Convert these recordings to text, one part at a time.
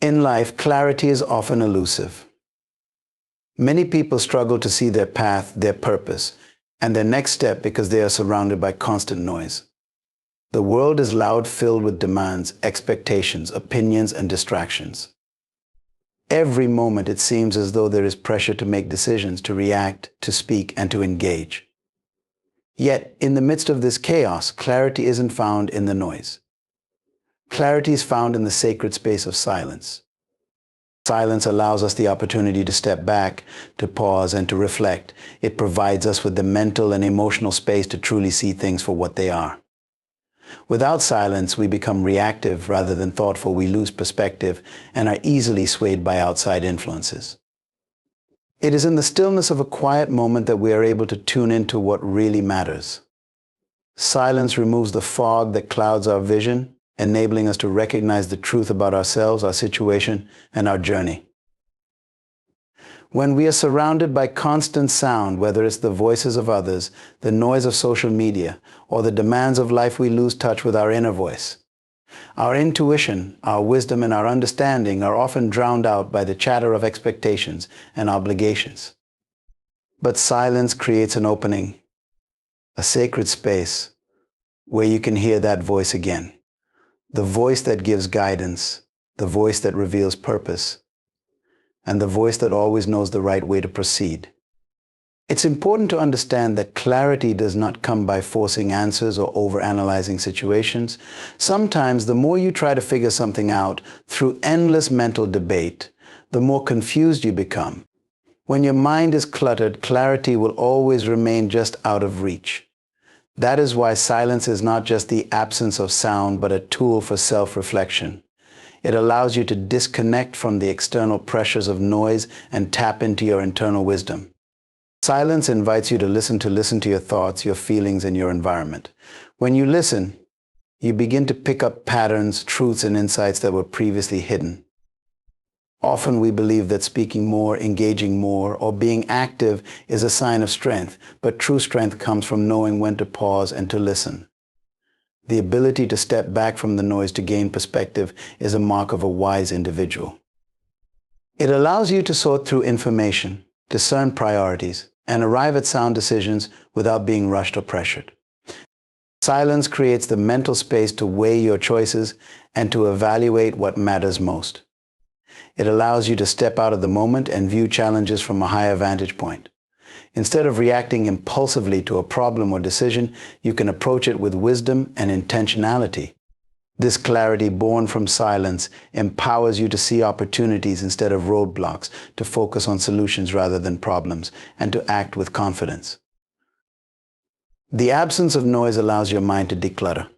In life, clarity is often elusive. Many people struggle to see their path, their purpose, and their next step because they are surrounded by constant noise. The world is loud, filled with demands, expectations, opinions, and distractions. Every moment it seems as though there is pressure to make decisions, to react, to speak, and to engage. Yet, in the midst of this chaos, clarity isn't found in the noise. Clarity is found in the sacred space of silence. Silence allows us the opportunity to step back, to pause, and to reflect. It provides us with the mental and emotional space to truly see things for what they are. Without silence, we become reactive rather than thoughtful. We lose perspective and are easily swayed by outside influences. It is in the stillness of a quiet moment that we are able to tune into what really matters. Silence removes the fog that clouds our vision, enabling us to recognize the truth about ourselves, our situation, and our journey. When we are surrounded by constant sound, whether it's the voices of others, the noise of social media, or the demands of life, we lose touch with our inner voice. Our intuition, our wisdom, and our understanding are often drowned out by the chatter of expectations and obligations. But silence creates an opening, a sacred space, where you can hear that voice again. The voice that gives guidance, the voice that reveals purpose, and the voice that always knows the right way to proceed. It's important to understand that clarity does not come by forcing answers or overanalyzing situations. Sometimes the more you try to figure something out through endless mental debate, the more confused you become. When your mind is cluttered, clarity will always remain just out of reach. That is why silence is not just the absence of sound, but a tool for self-reflection. It allows you to disconnect from the external pressures of noise and tap into your internal wisdom. Silence invites you to listen to your thoughts, your feelings, and your environment. When you listen, you begin to pick up patterns, truths, and insights that were previously hidden. Often we believe that speaking more, engaging more, or being active is a sign of strength, but true strength comes from knowing when to pause and to listen. The ability to step back from the noise to gain perspective is a mark of a wise individual. It allows you to sort through information, discern priorities, and arrive at sound decisions without being rushed or pressured. Silence creates the mental space to weigh your choices and to evaluate what matters most. It allows you to step out of the moment and view challenges from a higher vantage point. Instead of reacting impulsively to a problem or decision, you can approach it with wisdom and intentionality. This clarity born from silence empowers you to see opportunities instead of roadblocks, to focus on solutions rather than problems, and to act with confidence. The absence of noise allows your mind to declutter.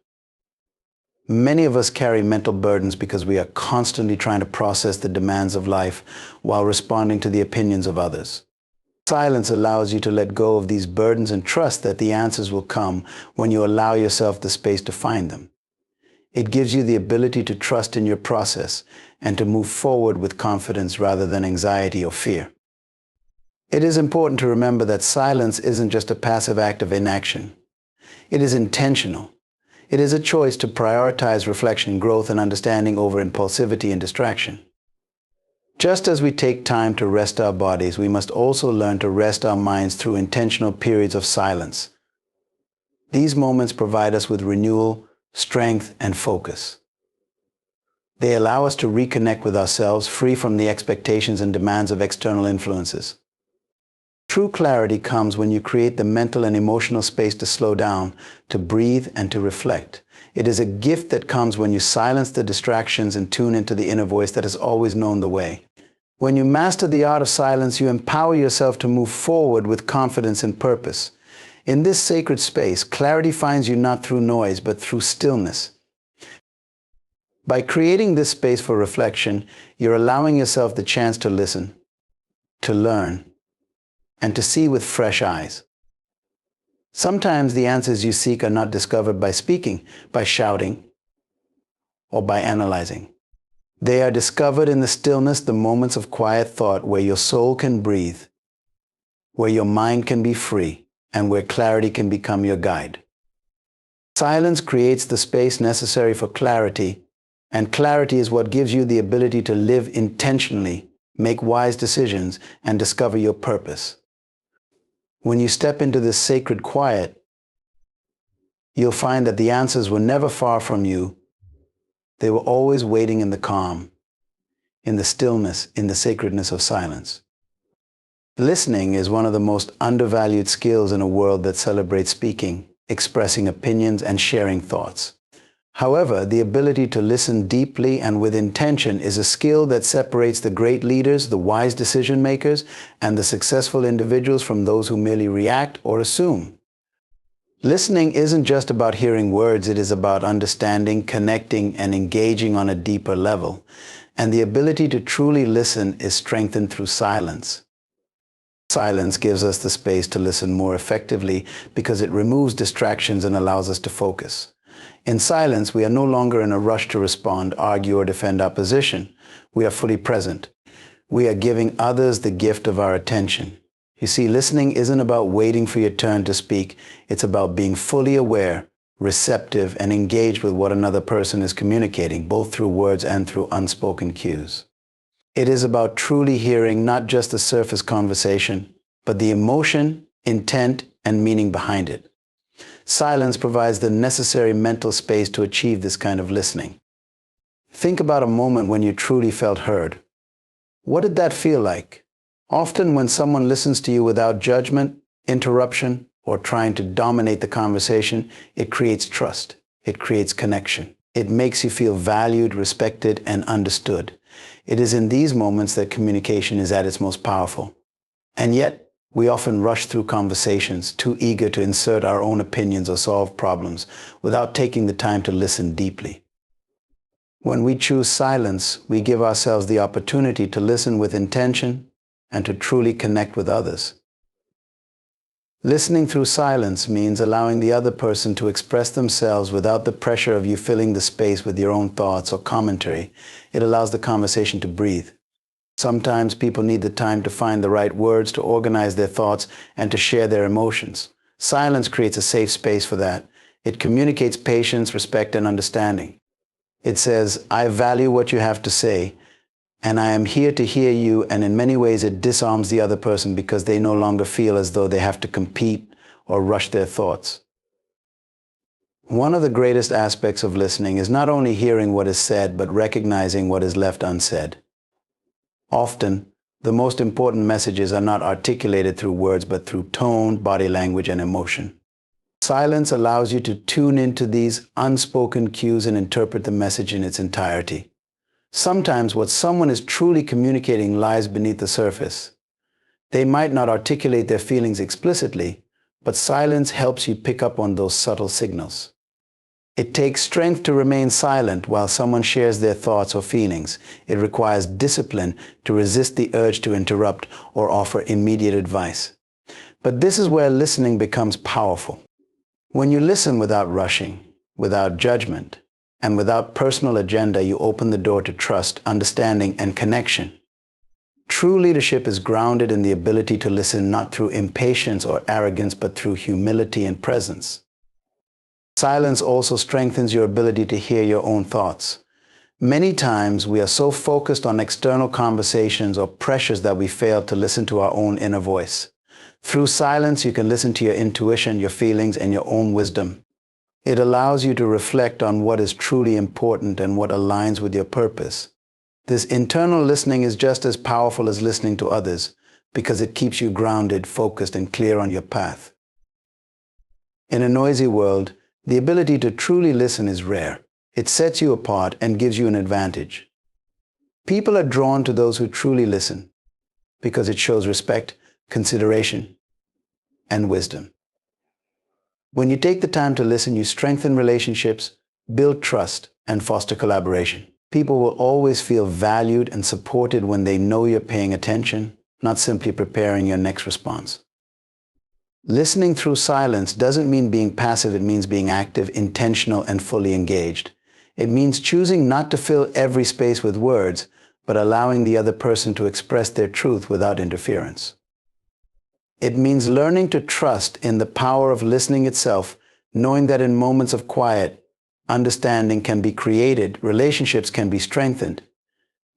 Many of us carry mental burdens because we are constantly trying to process the demands of life while responding to the opinions of others. Silence allows you to let go of these burdens and trust that the answers will come when you allow yourself the space to find them. It gives you the ability to trust in your process and to move forward with confidence rather than anxiety or fear. It is important to remember that silence isn't just a passive act of inaction. It is intentional. It is a choice to prioritize reflection, growth, and understanding over impulsivity and distraction. Just as we take time to rest our bodies, we must also learn to rest our minds through intentional periods of silence. These moments provide us with renewal, strength, and focus. They allow us to reconnect with ourselves, free from the expectations and demands of external influences. True clarity comes when you create the mental and emotional space to slow down, to breathe, and to reflect. It is a gift that comes when you silence the distractions and tune into the inner voice that has always known the way. When you master the art of silence, you empower yourself to move forward with confidence and purpose. In this sacred space, clarity finds you not through noise, but through stillness. By creating this space for reflection, you're allowing yourself the chance to listen, to learn, and to see with fresh eyes. Sometimes the answers you seek are not discovered by speaking, by shouting, or by analyzing. They are discovered in the stillness, the moments of quiet thought where your soul can breathe, where your mind can be free, and where clarity can become your guide. Silence creates the space necessary for clarity And clarity is what gives you the ability to live intentionally, make wise decisions, and discover your purpose. When you step into this sacred quiet, you'll find that the answers were never far from you. They were always waiting in the calm, in the stillness, in the sacredness of silence. Listening is one of the most undervalued skills in a world that celebrates speaking, expressing opinions, and sharing thoughts. However, the ability to listen deeply and with intention is a skill that separates the great leaders, the wise decision makers, and the successful individuals from those who merely react or assume. Listening isn't just about hearing words, it is about understanding, connecting, and engaging on a deeper level. And the ability to truly listen is strengthened through silence. Silence gives us the space to listen more effectively because it removes distractions and allows us to focus. In silence, we are no longer in a rush to respond, argue, or defend our position. We are fully present. We are giving others the gift of our attention. You see, listening isn't about waiting for your turn to speak. It's about being fully aware, receptive, and engaged with what another person is communicating, both through words and through unspoken cues. It is about truly hearing not just the surface conversation, but the emotion, intent, and meaning behind it. Silence provides the necessary mental space to achieve this kind of listening. Think about a moment when you truly felt heard. What did that feel like? Often when someone listens to you without judgment, interruption, or trying to dominate the conversation, it creates trust. It creates connection. It makes you feel valued, respected, and understood. It is in these moments that communication is at its most powerful. And yet, we often rush through conversations, too eager to insert our own opinions or solve problems, without taking the time to listen deeply. When we choose silence, we give ourselves the opportunity to listen with intention and to truly connect with others. Listening through silence means allowing the other person to express themselves without the pressure of you filling the space with your own thoughts or commentary. It allows the conversation to breathe. Sometimes people need the time to find the right words, to organize their thoughts, and to share their emotions. Silence creates a safe space for that. It communicates patience, respect, and understanding. It says, I value what you have to say, and I am here to hear you, and in many ways it disarms the other person because they no longer feel as though they have to compete or rush their thoughts. One of the greatest aspects of listening is not only hearing what is said, but recognizing what is left unsaid. Often, the most important messages are not articulated through words, but through tone, body language, and emotion. Silence allows you to tune into these unspoken cues and interpret the message in its entirety. Sometimes what someone is truly communicating lies beneath the surface. They might not articulate their feelings explicitly, but silence helps you pick up on those subtle signals. It takes strength to remain silent while someone shares their thoughts or feelings. It requires discipline to resist the urge to interrupt or offer immediate advice. But this is where listening becomes powerful. When you listen without rushing, without judgment, and without personal agenda, you open the door to trust, understanding, and connection. True leadership is grounded in the ability to listen not through impatience or arrogance, but through humility and presence. Silence also strengthens your ability to hear your own thoughts. Many times we are so focused on external conversations or pressures that we fail to listen to our own inner voice. Through silence, you can listen to your intuition, your feelings, and your own wisdom. It allows you to reflect on what is truly important and what aligns with your purpose. This internal listening is just as powerful as listening to others because it keeps you grounded, focused, and clear on your path. In a noisy world, the ability to truly listen is rare. It sets you apart and gives you an advantage. People are drawn to those who truly listen because it shows respect, consideration, and wisdom. When you take the time to listen, you strengthen relationships, build trust, and foster collaboration. People will always feel valued and supported when they know you're paying attention, not simply preparing your next response. Listening through silence doesn't mean being passive, it means being active, intentional, and fully engaged. It means choosing not to fill every space with words, but allowing the other person to express their truth without interference. It means learning to trust in the power of listening itself, knowing that in moments of quiet, understanding can be created, relationships can be strengthened,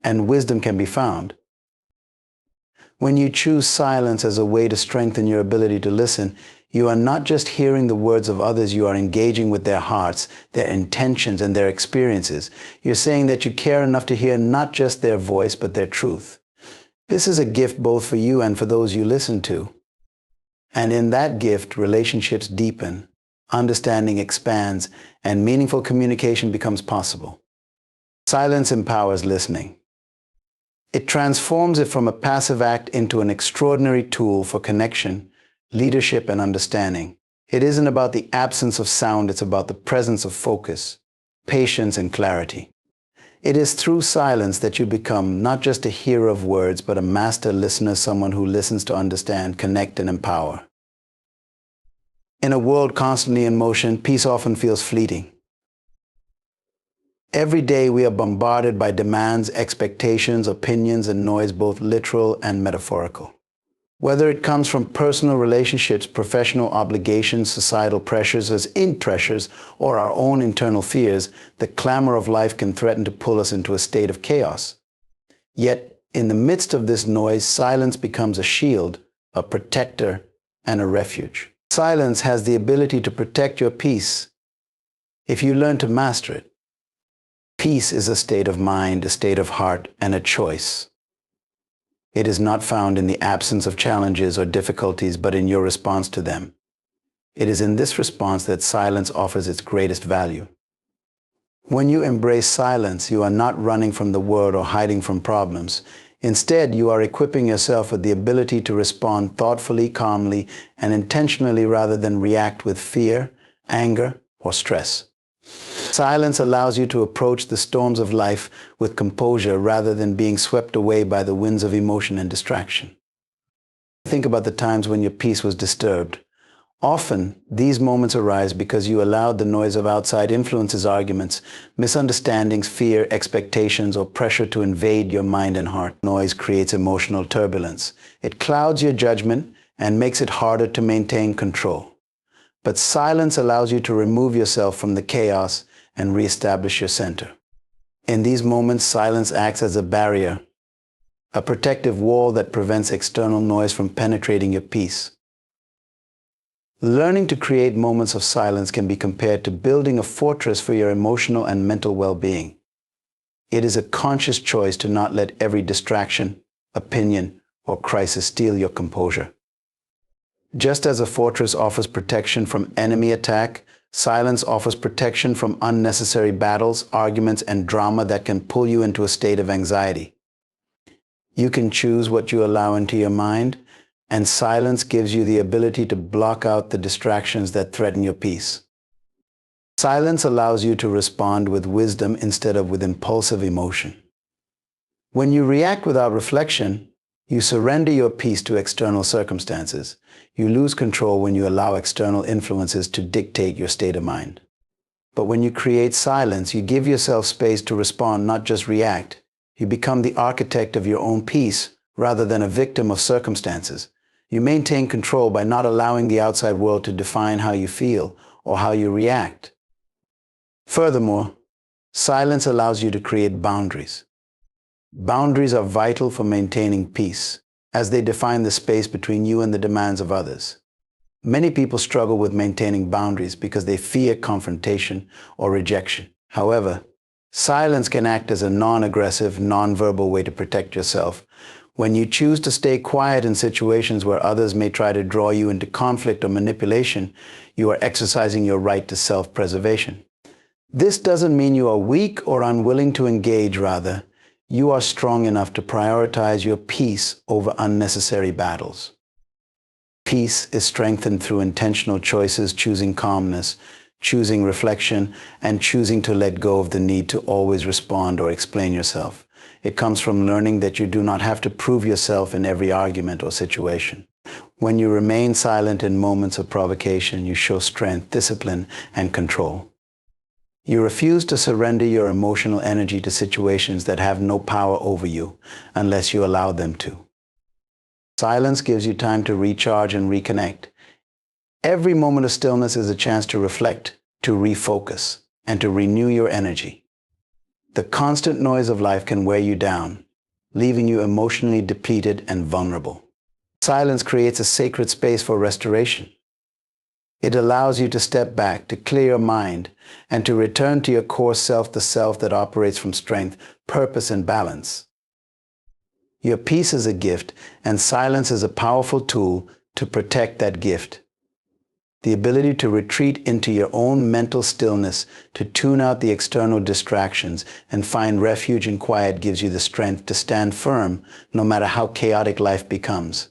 and wisdom can be found. When you choose silence as a way to strengthen your ability to listen, you are not just hearing the words of others, you are engaging with their hearts, their intentions, and their experiences. You're saying that you care enough to hear not just their voice, but their truth. This is a gift both for you and for those you listen to. And in that gift, relationships deepen, understanding expands, and meaningful communication becomes possible. Silence empowers listening. It transforms it from a passive act into an extraordinary tool for connection, leadership, and understanding. It isn't about the absence of sound, it's about the presence of focus, patience, and clarity. It is through silence that you become not just a hearer of words, but a master listener, someone who listens to understand, connect, and empower. In a world constantly in motion, peace often feels fleeting. Every day we are bombarded by demands, expectations, opinions, and noise, both literal and metaphorical. Whether it comes from personal relationships, professional obligations, societal pressures, or our own internal fears, the clamor of life can threaten to pull us into a state of chaos. Yet, in the midst of this noise, silence becomes a shield, a protector, and a refuge. Silence has the ability to protect your peace if you learn to master it. Peace is a state of mind, a state of heart, and a choice. It is not found in the absence of challenges or difficulties, but in your response to them. It is in this response that silence offers its greatest value. When you embrace silence, you are not running from the world or hiding from problems. Instead, you are equipping yourself with the ability to respond thoughtfully, calmly, and intentionally rather than react with fear, anger, or stress. Silence allows you to approach the storms of life with composure rather than being swept away by the winds of emotion and distraction. Think about the times when your peace was disturbed. Often, these moments arise because you allowed the noise of outside influences, arguments, misunderstandings, fear, expectations, or pressure to invade your mind and heart. Noise creates emotional turbulence. It clouds your judgment and makes it harder to maintain control. But silence allows you to remove yourself from the chaos and reestablish your center. In these moments, silence acts as a barrier, a protective wall that prevents external noise from penetrating your peace. Learning to create moments of silence can be compared to building a fortress for your emotional and mental well-being. It is a conscious choice to not let every distraction, opinion, or crisis steal your composure. Just as a fortress offers protection from enemy attack, silence offers protection from unnecessary battles, arguments, and drama that can pull you into a state of anxiety. You can choose what you allow into your mind, and silence gives you the ability to block out the distractions that threaten your peace. Silence allows you to respond with wisdom instead of with impulsive emotion. When you react without reflection, you surrender your peace to external circumstances. You lose control when you allow external influences to dictate your state of mind. But when you create silence, you give yourself space to respond, not just react. You become the architect of your own peace rather than a victim of circumstances. You maintain control by not allowing the outside world to define how you feel or how you react. Furthermore, silence allows you to create boundaries. Boundaries are vital for maintaining peace, as they define the space between you and the demands of others. Many people struggle with maintaining boundaries because they fear confrontation or rejection. However, silence can act as a non-aggressive, non-verbal way to protect yourself. When you choose to stay quiet in situations where others may try to draw you into conflict or manipulation, you are exercising your right to self-preservation. This doesn't mean you are weak or unwilling to engage, rather, you are strong enough to prioritize your peace over unnecessary battles. Peace is strengthened through intentional choices, choosing calmness, choosing reflection, and choosing to let go of the need to always respond or explain yourself. It comes from learning that you do not have to prove yourself in every argument or situation. When you remain silent in moments of provocation, you show strength, discipline, and control. You refuse to surrender your emotional energy to situations that have no power over you unless you allow them to. Silence gives you time to recharge and reconnect. Every moment of stillness is a chance to reflect, to refocus, and to renew your energy. The constant noise of life can wear you down, leaving you emotionally depleted and vulnerable. Silence creates a sacred space for restoration. It allows you to step back, to clear your mind, and to return to your core self, the self that operates from strength, purpose, and balance. Your peace is a gift, and silence is a powerful tool to protect that gift. The ability to retreat into your own mental stillness, to tune out the external distractions, and find refuge in quiet gives you the strength to stand firm no matter how chaotic life becomes.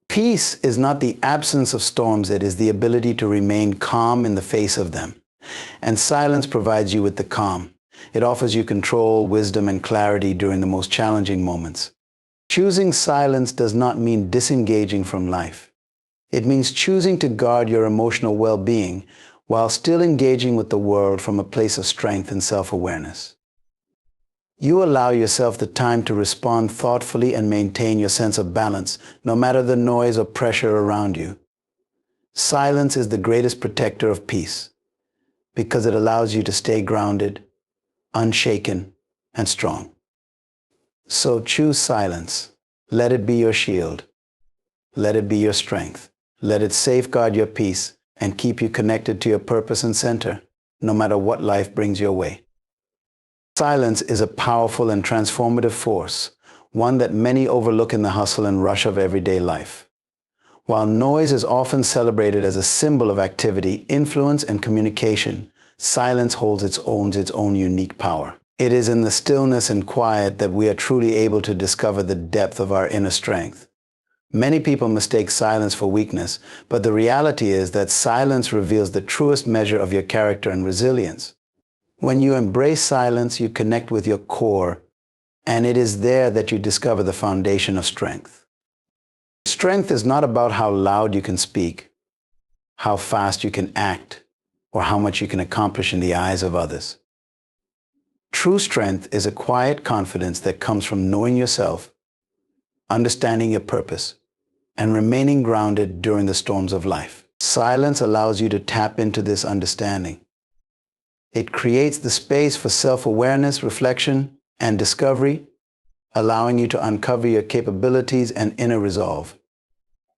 Peace is not the absence of storms, it is the ability to remain calm in the face of them. And silence provides you with the calm. It offers you control, wisdom, and clarity during the most challenging moments. Choosing silence does not mean disengaging from life. It means choosing to guard your emotional well-being while still engaging with the world from a place of strength and self-awareness. You allow yourself the time to respond thoughtfully and maintain your sense of balance, no matter the noise or pressure around you. Silence is the greatest protector of peace because it allows you to stay grounded, unshaken, and strong. So choose silence. Let it be your shield. Let it be your strength. Let it safeguard your peace and keep you connected to your purpose and center, no matter what life brings your way. Silence is a powerful and transformative force, one that many overlook in the hustle and rush of everyday life. While noise is often celebrated as a symbol of activity, influence, and communication, silence holds its own unique power. It is in the stillness and quiet that we are truly able to discover the depth of our inner strength. Many people mistake silence for weakness, but the reality is that silence reveals the truest measure of your character and resilience. When you embrace silence, you connect with your core, and it is there that you discover the foundation of strength. Strength is not about how loud you can speak, how fast you can act, or how much you can accomplish in the eyes of others. True strength is a quiet confidence that comes from knowing yourself, understanding your purpose, and remaining grounded during the storms of life. Silence allows you to tap into this understanding. It creates the space for self-awareness, reflection, and discovery, allowing you to uncover your capabilities and inner resolve.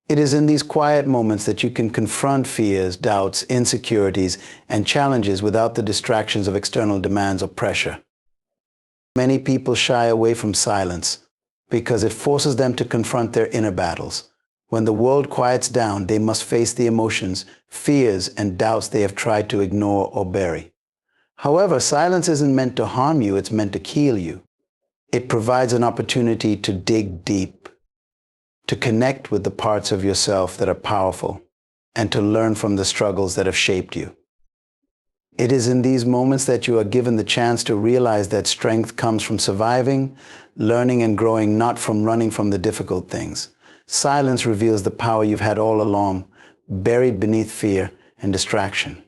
It is in these quiet moments that you can confront fears, doubts, insecurities, and challenges without the distractions of external demands or pressure. Many people shy away from silence because it forces them to confront their inner battles. When the world quiets down, they must face the emotions, fears, and doubts they have tried to ignore or bury. However, silence isn't meant to harm you, it's meant to heal you. It provides an opportunity to dig deep, to connect with the parts of yourself that are powerful, and to learn from the struggles that have shaped you. It is in these moments that you are given the chance to realize that strength comes from surviving, learning, and growing, not from running from the difficult things. Silence reveals the power you've had all along, buried beneath fear and distraction.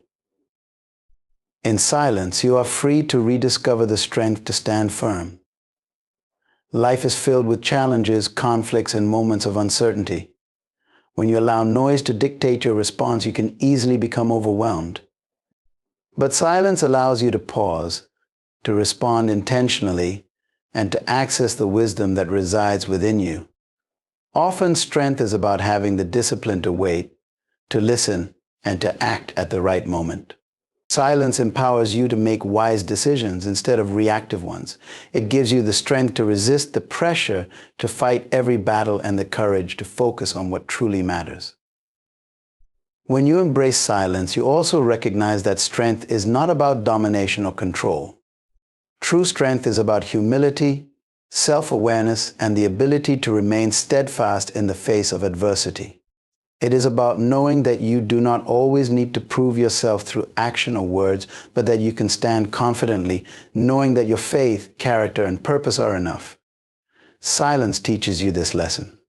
In silence, you are free to rediscover the strength to stand firm. Life is filled with challenges, conflicts, and moments of uncertainty. When you allow noise to dictate your response, you can easily become overwhelmed. But silence allows you to pause, to respond intentionally, and to access the wisdom that resides within you. Often, strength is about having the discipline to wait, to listen, and to act at the right moment. Silence empowers you to make wise decisions instead of reactive ones. It gives you the strength to resist the pressure to fight every battle and the courage to focus on what truly matters. When you embrace silence, you also recognize that strength is not about domination or control. True strength is about humility, self-awareness, and the ability to remain steadfast in the face of adversity. It is about knowing that you do not always need to prove yourself through action or words, but that you can stand confidently, knowing that your faith, character, and purpose are enough. Silence teaches you this lesson.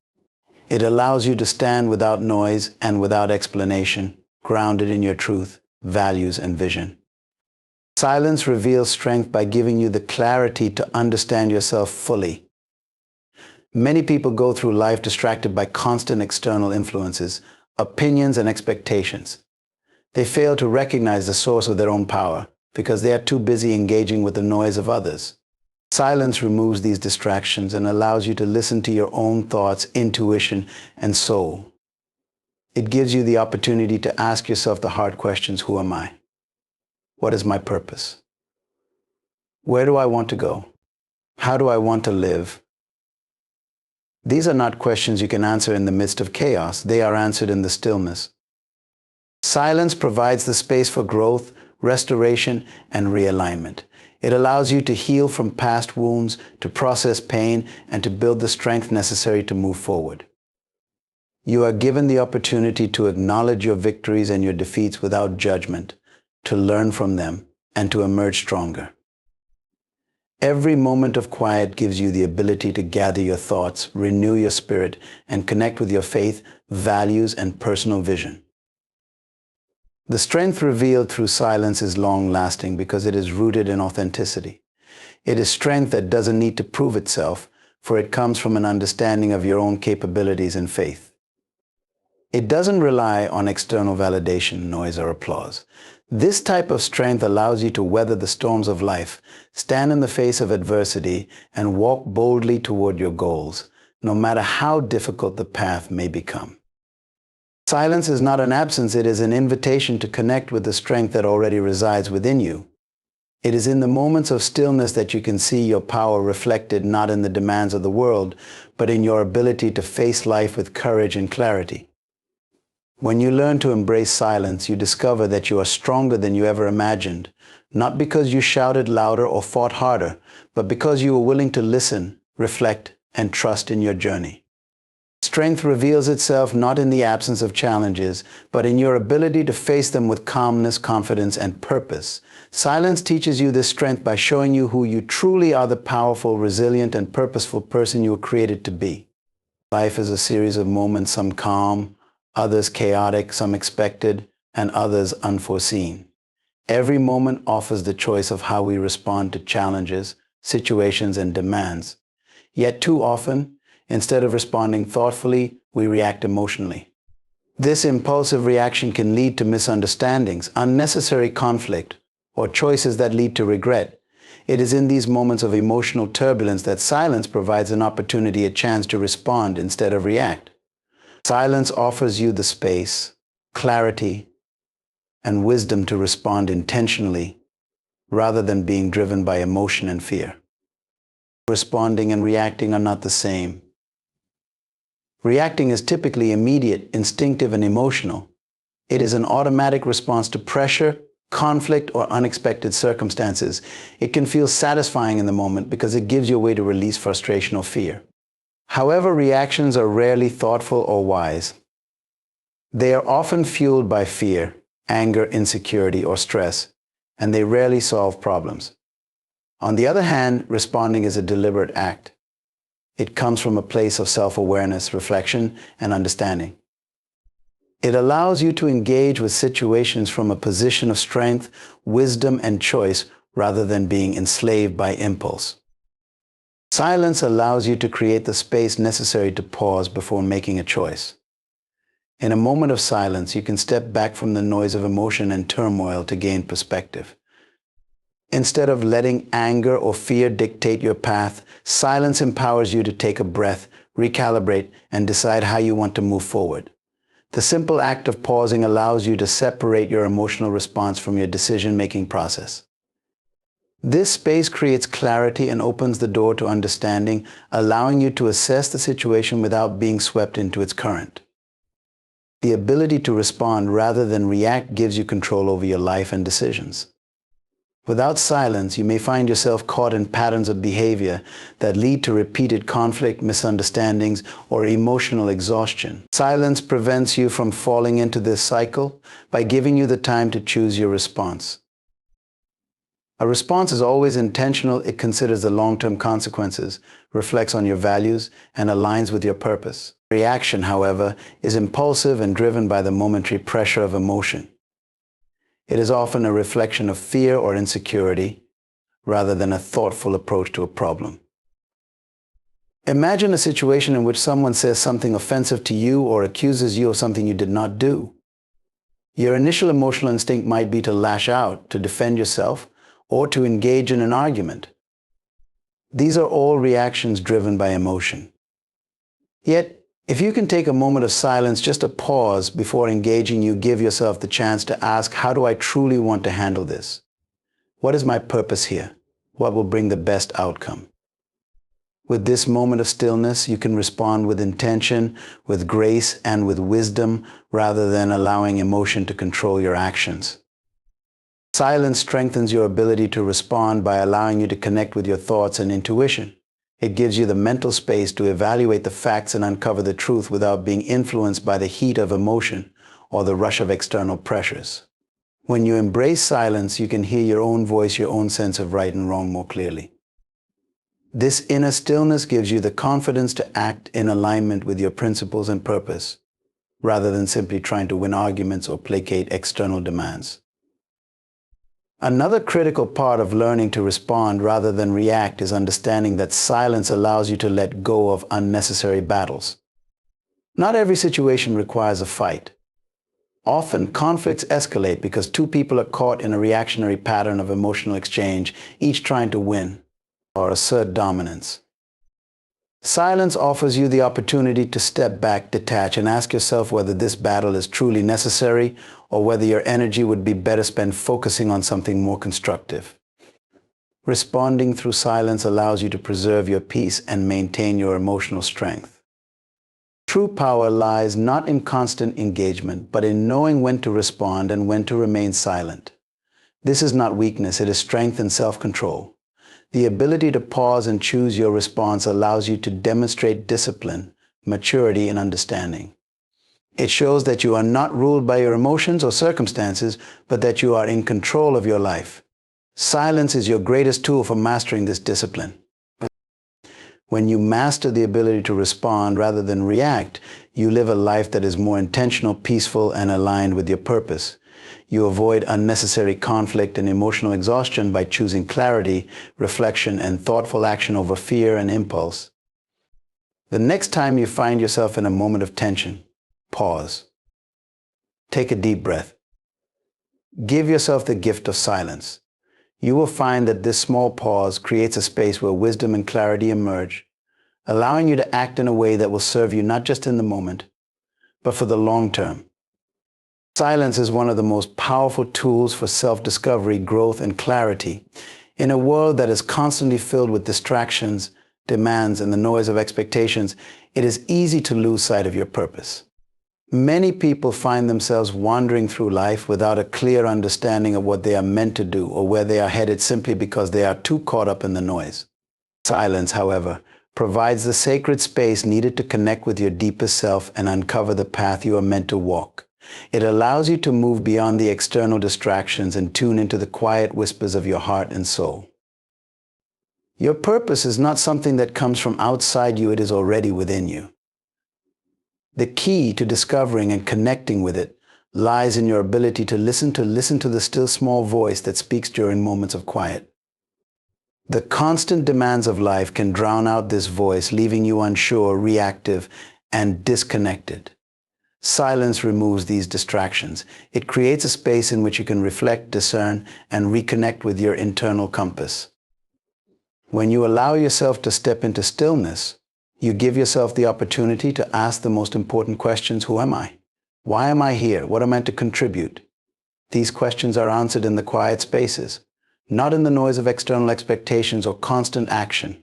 It allows you to stand without noise and without explanation, grounded in your truth, values, and vision. Silence reveals strength by giving you the clarity to understand yourself fully. Many people go through life distracted by constant external influences, opinions, and expectations. They fail to recognize the source of their own power, because they are too busy engaging with the noise of others. Silence removes these distractions and allows you to listen to your own thoughts, intuition, and soul. It gives you the opportunity to ask yourself the hard questions. Who am I? What is my purpose? Where do I want to go? How do I want to live? These are not questions you can answer in the midst of chaos. They are answered in the stillness. Silence provides the space for growth, restoration, and realignment. It allows you to heal from past wounds, to process pain, and to build the strength necessary to move forward. You are given the opportunity to acknowledge your victories and your defeats without judgment, to learn from them, and to emerge stronger. Every moment of quiet gives you the ability to gather your thoughts, renew your spirit, and connect with your faith, values, and personal vision. The strength revealed through silence is long-lasting because it is rooted in authenticity. It is strength that doesn't need to prove itself, for it comes from an understanding of your own capabilities and faith. It doesn't rely on external validation, noise, or applause. This type of strength allows you to weather the storms of life, stand in the face of adversity, and walk boldly toward your goals, no matter how difficult the path may become. Silence is not an absence, it is an invitation to connect with the strength that already resides within you. It is in the moments of stillness that you can see your power reflected not in the demands of the world, but in your ability to face life with courage and clarity. When you learn to embrace silence, you discover that you are stronger than you ever imagined, not because you shouted louder or fought harder, but because you were willing to listen, reflect, and trust in your journey. Strength reveals itself not in the absence of challenges, but in your ability to face them with calmness, confidence, and purpose. Silence teaches you this strength by showing you who you truly are, the powerful, resilient, and purposeful person you were created to be. Life is a series of moments, some calm, others chaotic, some expected, and others unforeseen. Every moment offers the choice of how we respond to challenges, situations, and demands. Yet too often, instead of responding thoughtfully, we react emotionally. This impulsive reaction can lead to misunderstandings, unnecessary conflict, or choices that lead to regret. It is in these moments of emotional turbulence that silence provides an opportunity, a chance to respond instead of react. Silence offers you the space, clarity, and wisdom to respond intentionally rather than being driven by emotion and fear. Responding and reacting are not the same. Reacting is typically immediate, instinctive, and emotional. It is an automatic response to pressure, conflict, or unexpected circumstances. It can feel satisfying in the moment because it gives you a way to release frustration or fear. However, reactions are rarely thoughtful or wise. They are often fueled by fear, anger, insecurity, or stress, and they rarely solve problems. On the other hand, responding is a deliberate act. It comes from a place of self-awareness, reflection, and understanding. It allows you to engage with situations from a position of strength, wisdom, and choice rather than being enslaved by impulse. Silence allows you to create the space necessary to pause before making a choice. In a moment of silence, you can step back from the noise of emotion and turmoil to gain perspective. Instead of letting anger or fear dictate your path, silence empowers you to take a breath, recalibrate, and decide how you want to move forward. The simple act of pausing allows you to separate your emotional response from your decision-making process. This space creates clarity and opens the door to understanding, allowing you to assess the situation without being swept into its current. The ability to respond rather than react gives you control over your life and decisions. Without silence, you may find yourself caught in patterns of behavior that lead to repeated conflict, misunderstandings, or emotional exhaustion. Silence prevents you from falling into this cycle by giving you the time to choose your response. A response is always intentional. It considers the long-term consequences, reflects on your values, and aligns with your purpose. Reaction, however, is impulsive and driven by the momentary pressure of emotion. It is often a reflection of fear or insecurity rather than a thoughtful approach to a problem. Imagine a situation in which someone says something offensive to you or accuses you of something you did not do. Your initial emotional instinct might be to lash out, to defend yourself, or to engage in an argument. These are all reactions driven by emotion. Yet, if you can take a moment of silence, just a pause before engaging, you give yourself the chance to ask, how do I truly want to handle this? What is my purpose here? What will bring the best outcome? With this moment of stillness, you can respond with intention, with grace, and with wisdom, rather than allowing emotion to control your actions. Silence strengthens your ability to respond by allowing you to connect with your thoughts and intuition. It gives you the mental space to evaluate the facts and uncover the truth without being influenced by the heat of emotion or the rush of external pressures. When you embrace silence, you can hear your own voice, your own sense of right and wrong more clearly. This inner stillness gives you the confidence to act in alignment with your principles and purpose, rather than simply trying to win arguments or placate external demands. Another critical part of learning to respond rather than react is understanding that silence allows you to let go of unnecessary battles. Not every situation requires a fight. Often, conflicts escalate because two people are caught in a reactionary pattern of emotional exchange, each trying to win or assert dominance. Silence offers you the opportunity to step back, detach, and ask yourself whether this battle is truly necessary or whether your energy would be better spent focusing on something more constructive. Responding through silence allows you to preserve your peace and maintain your emotional strength. True power lies not in constant engagement, but in knowing when to respond and when to remain silent. This is not weakness, it is strength and self-control. The ability to pause and choose your response allows you to demonstrate discipline, maturity, and understanding. It shows that you are not ruled by your emotions or circumstances, but that you are in control of your life. Silence is your greatest tool for mastering this discipline. When you master the ability to respond rather than react, you live a life that is more intentional, peaceful, and aligned with your purpose. You avoid unnecessary conflict and emotional exhaustion by choosing clarity, reflection, and thoughtful action over fear and impulse. The next time you find yourself in a moment of tension, pause. Take a deep breath. Give yourself the gift of silence. You will find that this small pause creates a space where wisdom and clarity emerge, allowing you to act in a way that will serve you not just in the moment, but for the long term. Silence is one of the most powerful tools for self-discovery, growth, and clarity. In a world that is constantly filled with distractions, demands, and the noise of expectations, it is easy to lose sight of your purpose. Many people find themselves wandering through life without a clear understanding of what they are meant to do or where they are headed simply because they are too caught up in the noise. Silence, however, provides the sacred space needed to connect with your deepest self and uncover the path you are meant to walk. It allows you to move beyond the external distractions and tune into the quiet whispers of your heart and soul. Your purpose is not something that comes from outside you, it is already within you. The key to discovering and connecting with it lies in your ability to listen to the still small voice that speaks during moments of quiet. The constant demands of life can drown out this voice, leaving you unsure, reactive, and disconnected. Silence removes these distractions. It creates a space in which you can reflect, discern, and reconnect with your internal compass. When you allow yourself to step into stillness, you give yourself the opportunity to ask the most important questions. Who am I? Why am I here? What am I to contribute? These questions are answered in the quiet spaces, not in the noise of external expectations or constant action.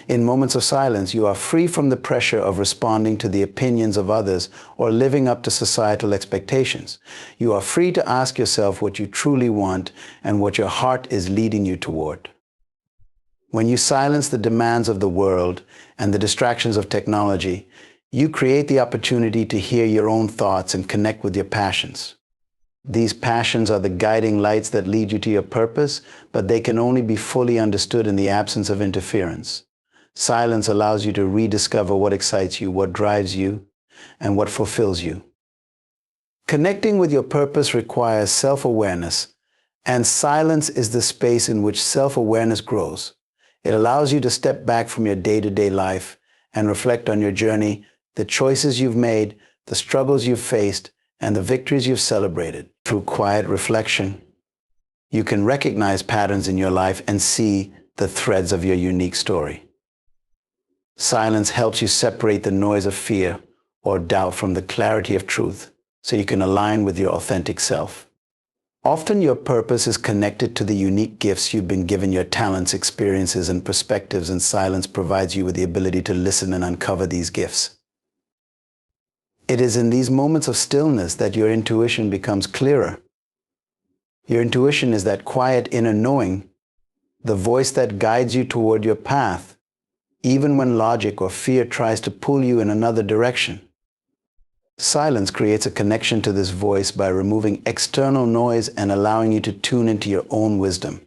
In moments of silence, you are free from the pressure of responding to the opinions of others or living up to societal expectations. You are free to ask yourself what you truly want and what your heart is leading you toward. When you silence the demands of the world and the distractions of technology, you create the opportunity to hear your own thoughts and connect with your passions. These passions are the guiding lights that lead you to your purpose, but they can only be fully understood in the absence of interference. Silence allows you to rediscover what excites you, what drives you, and what fulfills you. Connecting with your purpose requires self-awareness, and silence is the space in which self-awareness grows. It allows you to step back from your day-to-day life and reflect on your journey, the choices you've made, the struggles you've faced, and the victories you've celebrated. Through quiet reflection, you can recognize patterns in your life and see the threads of your unique story. Silence helps you separate the noise of fear or doubt from the clarity of truth, so you can align with your authentic self. Often your purpose is connected to the unique gifts you've been given, your talents, experiences, and perspectives, and silence provides you with the ability to listen and uncover these gifts. It is in these moments of stillness that your intuition becomes clearer. Your intuition is that quiet inner knowing, the voice that guides you toward your path, even when logic or fear tries to pull you in another direction. Silence creates a connection to this voice by removing external noise and allowing you to tune into your own wisdom.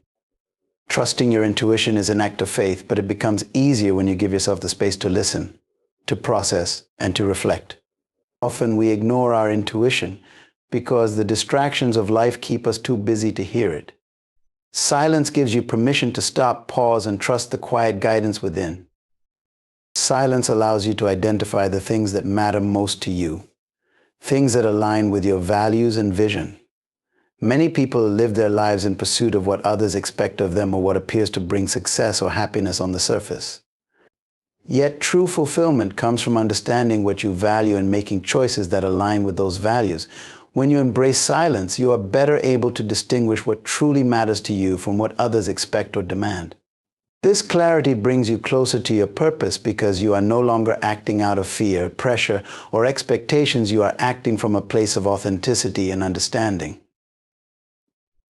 Trusting your intuition is an act of faith, but it becomes easier when you give yourself the space to listen, to process, and to reflect. Often we ignore our intuition because the distractions of life keep us too busy to hear it. Silence gives you permission to stop, pause, and trust the quiet guidance within. Silence allows you to identify the things that matter most to you, things that align with your values and vision. Many people live their lives in pursuit of what others expect of them or what appears to bring success or happiness on the surface. Yet true fulfillment comes from understanding what you value and making choices that align with those values. When you embrace silence, you are better able to distinguish what truly matters to you from what others expect or demand. This clarity brings you closer to your purpose because you are no longer acting out of fear, pressure, or expectations. You are acting from a place of authenticity and understanding.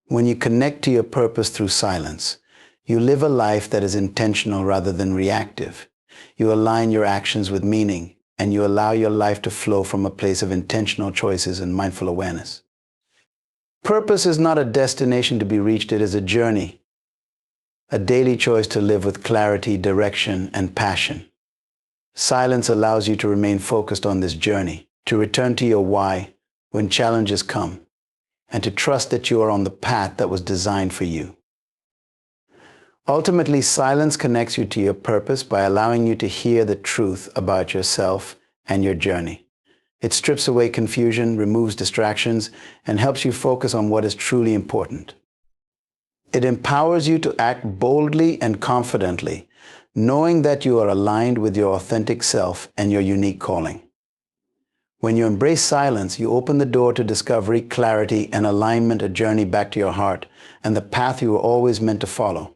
When you connect to your purpose through silence, you live a life that is intentional rather than reactive. You align your actions with meaning, and you allow your life to flow from a place of intentional choices and mindful awareness. Purpose is not a destination to be reached, it is a journey, a daily choice to live with clarity, direction, and passion. Silence allows you to remain focused on this journey, to return to your why when challenges come, and to trust that you are on the path that was designed for you. Ultimately, silence connects you to your purpose by allowing you to hear the truth about yourself and your journey. It strips away confusion, removes distractions, and helps you focus on what is truly important. It empowers you to act boldly and confidently, knowing that you are aligned with your authentic self and your unique calling. When you embrace silence, you open the door to discovery, clarity, and alignment, a journey back to your heart and the path you were always meant to follow.